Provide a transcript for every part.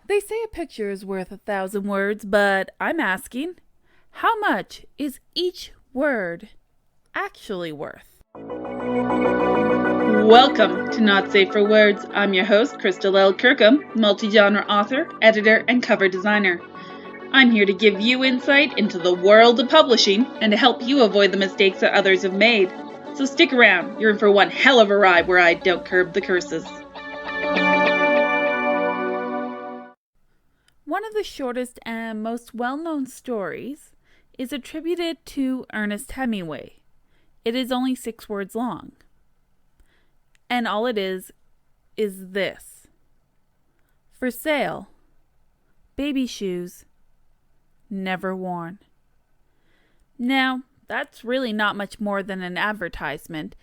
They say a picture is worth 1,000 words, but I'm asking, how much is each word actually worth? Welcome to Not Safe for Words. I'm your host, Crystal L. Kirkham, multi-genre author, editor, and cover designer. I'm here to give you insight into the world of publishing and to help you avoid the mistakes that others have made. So stick around, you're in for one hell of a ride where I don't curb the curses. One of the shortest and most well-known stories is attributed to Ernest Hemingway. It is only 6 words long. And all it is this. For sale. Baby shoes. Never worn. Now, that's really not much more than an advertisement,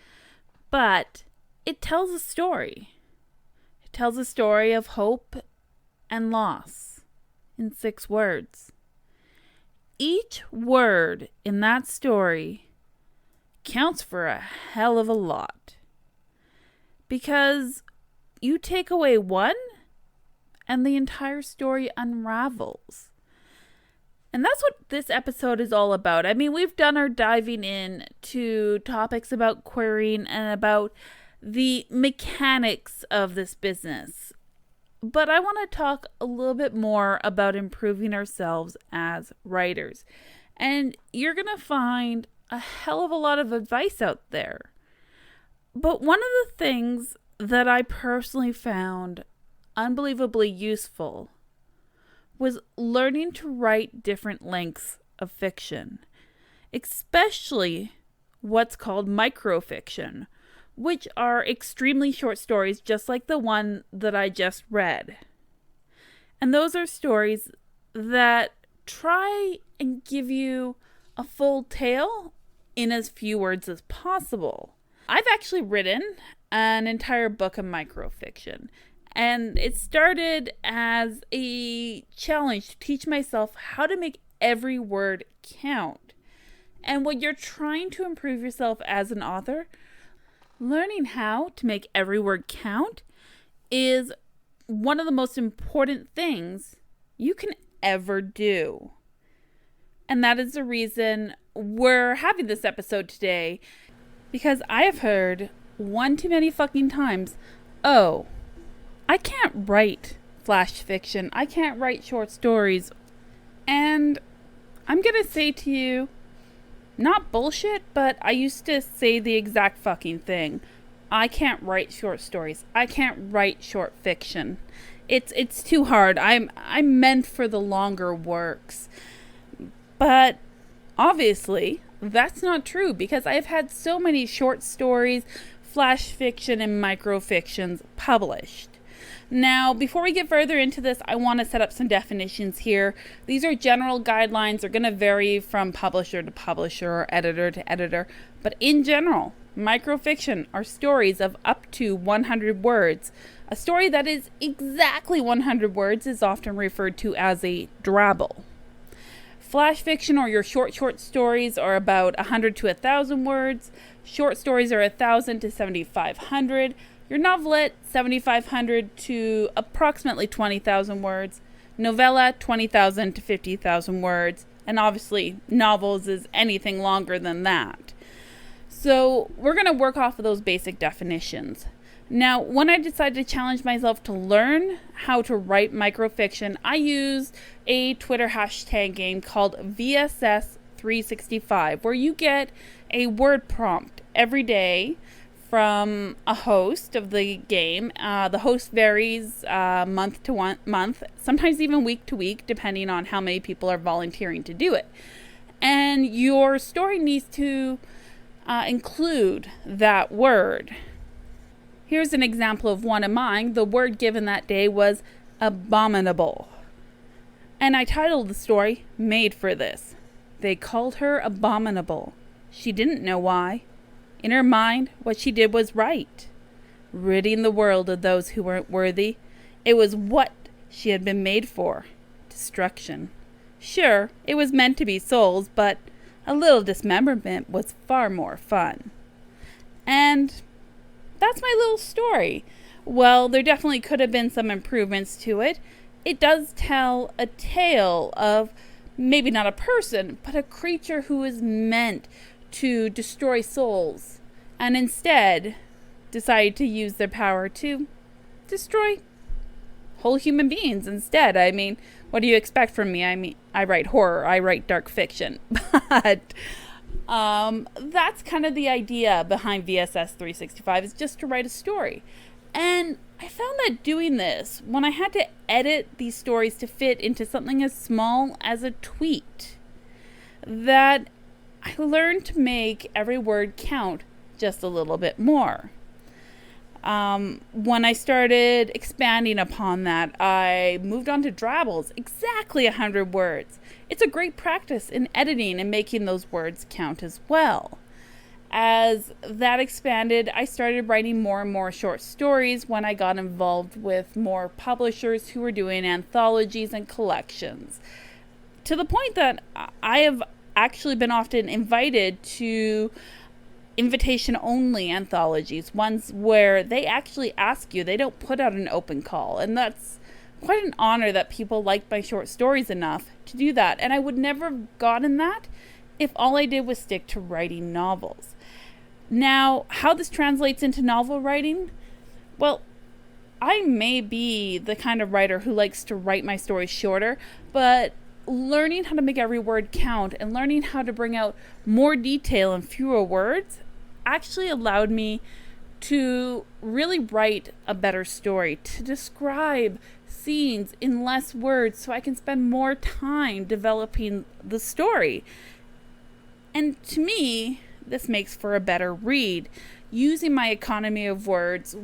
but it tells a story. It tells a story of hope and loss in 6 words. Each word in that story counts for a hell of a lot. Because you take away one, and the entire story unravels. And that's what this episode is all about. I mean, we've done our diving in to topics about querying and about the mechanics of this business. But I want to talk a little bit more about improving ourselves as writers. And you're going to find a hell of a lot of advice out there. But one of the things that I personally found unbelievably useful was learning to write different lengths of fiction, especially what's called microfiction, which are extremely short stories just like the one that I just read. And those are stories that try and give you a full tale in as few words as possible. I've actually written an entire book of microfiction, and it started as a challenge to teach myself how to make every word count. And when you're trying to improve yourself as an author, learning how to make every word count is one of the most important things you can ever do. And that is the reason we're having this episode today. Because I have heard one too many fucking times, oh, I can't write flash fiction. I can't write short stories. And I'm going to say to you, not bullshit, but I used to say the exact fucking thing. I can't write short stories. I can't write short fiction. It's too hard. I'm meant for the longer works. But obviously, that's not true because I've had so many short stories, flash fiction, and microfictions published. Now, before we get further into this, I want to set up some definitions here. These are general guidelines. They're going to vary from publisher to publisher or editor to editor. But in general, microfiction are stories of up to 100 words. A story that is exactly 100 words is often referred to as a drabble. Flash fiction or your short stories are about 100 to 1,000 words. Short stories are 1,000 to 7,500. Your novelette, 7,500 to approximately 20,000 words. Novella, 20,000 to 50,000 words. And obviously, novels is anything longer than that. So we're going to work off of those basic definitions. Now, when I decided to challenge myself to learn how to write microfiction, I used a Twitter hashtag game called VSS365, where you get a word prompt every day from a host of the game. The host varies month to month, sometimes even week to week, depending on how many people are volunteering to do it. And your story needs to include that word. Here's an example of one of mine. The word given that day was abominable. And I titled the story, Made for This. They called her abominable. She didn't know why. In her mind, what she did was right. Ridding the world of those who weren't worthy. It was what she had been made for. Destruction. Sure, it was meant to be souls, but a little dismemberment was far more fun. And that's my little story. Well, there definitely could have been some improvements to it. it does tell a tale of maybe not a person, but a creature who is meant to destroy souls, and instead decide to use their power to destroy whole human beings instead. I mean, what do you expect from me? I mean, I write horror, I write dark fiction, but that's kind of the idea behind VSS 365, is just to write a story. And I found that doing this, when I had to edit these stories to fit into something as small as a tweet, that I learned to make every word count just a little bit more. When I started expanding upon that, I moved on to drabbles, exactly 100 words. It's a great practice in editing and making those words count as well. As that expanded, I started writing more and more short stories when I got involved with more publishers who were doing anthologies and collections. To the point that I have actually been often invited to invitation-only anthologies, ones where they actually ask you, they don't put out an open call. And that's quite an honor that people like my short stories enough to do that. And I would never have gotten that if all I did was stick to writing novels. Now, how this translates into novel writing? Well, I may be the kind of writer who likes to write my stories shorter, but learning how to make every word count and learning how to bring out more detail in fewer words actually allowed me to really write a better story, to describe scenes in less words so I can spend more time developing the story. And to me, this makes for a better read, using my economy of words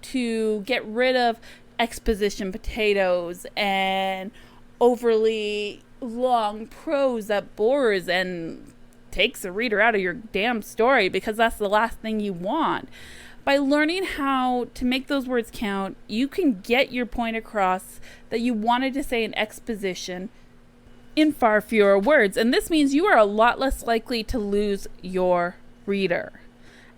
to get rid of exposition potatoes and overly long prose that bores and takes the reader out of your damn story, because that's the last thing you want. By learning how to make those words count, you can get your point across that you wanted to say in exposition in far fewer words. And this means you are a lot less likely to lose your reader.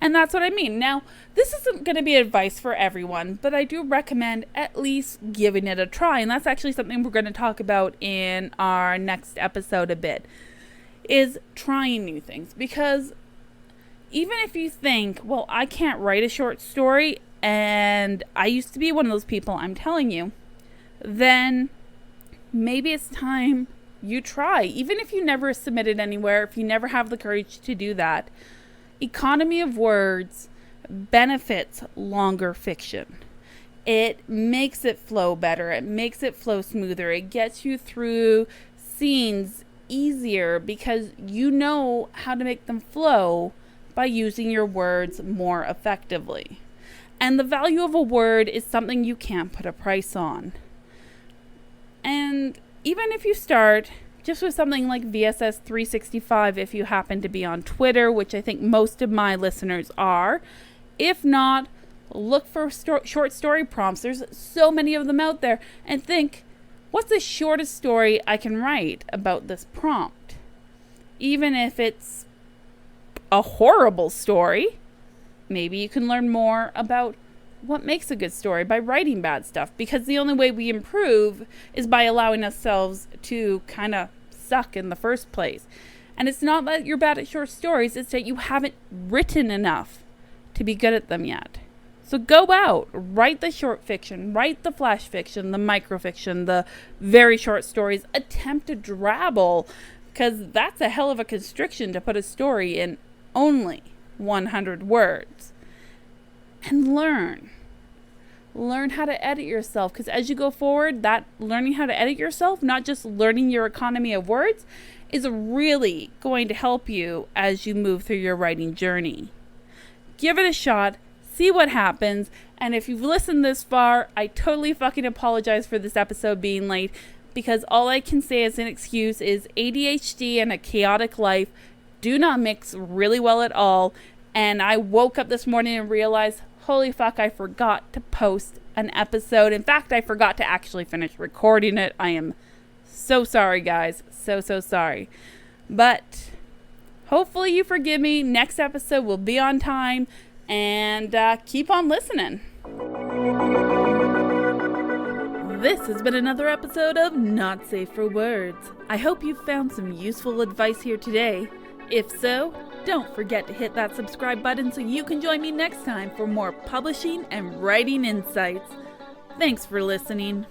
And that's what I mean. Now, this isn't going to be advice for everyone, but I do recommend at least giving it a try. And that's actually something we're going to talk about in our next episode a bit, is trying new things. Because even if you think, well, I can't write a short story, and I used to be one of those people, I'm telling you, then maybe it's time you try. Even if you never submitted anywhere, if you never have the courage to do that, economy of words benefits longer fiction. It makes it flow better. It makes it flow smoother. It gets you through scenes easier because you know how to make them flow by using your words more effectively. And the value of a word is something you can't put a price on. And even if you start just with something like VSS 365, if you happen to be on Twitter, which I think most of my listeners are, if not, look for short story prompts. There's so many of them out there, and think, what's the shortest story I can write about this prompt? Even if it's a horrible story, maybe you can learn more about what makes a good story by writing bad stuff, because the only way we improve is by allowing ourselves to kind of suck in the first place. And it's not that you're bad at short stories, it's that you haven't written enough to be good at them yet. So go out, write the short fiction, write the flash fiction, the microfiction, the very short stories, attempt to drabble, because that's a hell of a constriction to put a story in only 100 words. And learn how to edit yourself, because as you go forward, that learning how to edit yourself, not just learning your economy of words, is really going to help you as you move through your writing journey. Give it a shot, see what happens, and if you've listened this far, I totally fucking apologize for this episode being late, because all I can say as an excuse is ADHD and a chaotic life do not mix really well at all. And I woke up this morning and realized, holy fuck, I forgot to post an episode. In fact, I forgot to actually finish recording it. I am so sorry, guys. So sorry. But hopefully you forgive me. Next episode will be on time. And keep on listening. This has been another episode of Not Safe for Words. I hope you've found some useful advice here today. If so, don't forget to hit that subscribe button so you can join me next time for more publishing and writing insights. Thanks for listening.